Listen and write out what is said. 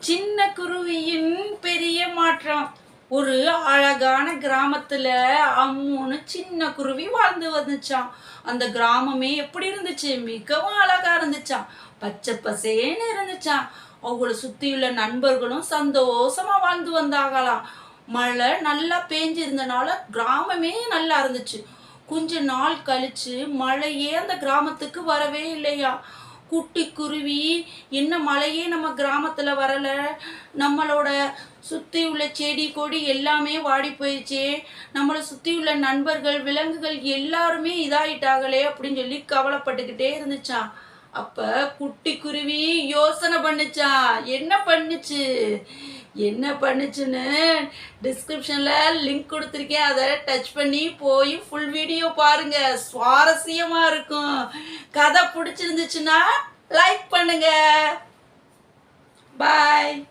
சின்ன குருவியின் பெரிய மாற்றம். ஒரு அழகான கிராமத்துல அம்முன்னு சின்ன குருவி வாழ்ந்து வந்துச்சாம். அந்த கிராமமே எப்படி இருந்துச்சு? மிகவும் அழகா இருந்துச்சாம். பச்சை பசேன்னு இருந்துச்சாம். அவங்கள சுத்தியுள்ள நண்பர்களும் சந்தோஷமா வாழ்ந்து வந்தாங்களாம். மழை நல்லா பேஞ்சிருந்தனால கிராமமே நல்லா இருந்துச்சு. கொஞ்ச நாள் கழிச்சு மழையே அந்த கிராமத்துக்கு வரவே இல்லையா. குட்டி குருவி, என்ன மழையே நம்ம கிராமத்துல வரல, நம்மளோட சுத்தி உள்ள செடி கொடி எல்லாமே வாடி போயிடுச்சே, நம்மளை சுத்தி உள்ள நண்பர்கள் விலங்குகள் எல்லாருமே இதாயிட்டாங்களே அப்படின்னு சொல்லி கவலைப்பட்டுக்கிட்டே இருந்துச்சான். அப்ப குட்டி குருவி யோசனை பண்ணுச்சான். என்ன பண்ணுச்சுன்னு டிஸ்கிரிப்ஷன்ல லிங்க் கொடுத்துருக்கேன். அதை டச் பண்ணி போய் ஃபுல் வீடியோ பாருங்க, சுவாரஸ்யமா இருக்கும். கதை பிடிச்சிருந்துச்சுன்னா லைக் பண்ணுங்க. பாய்.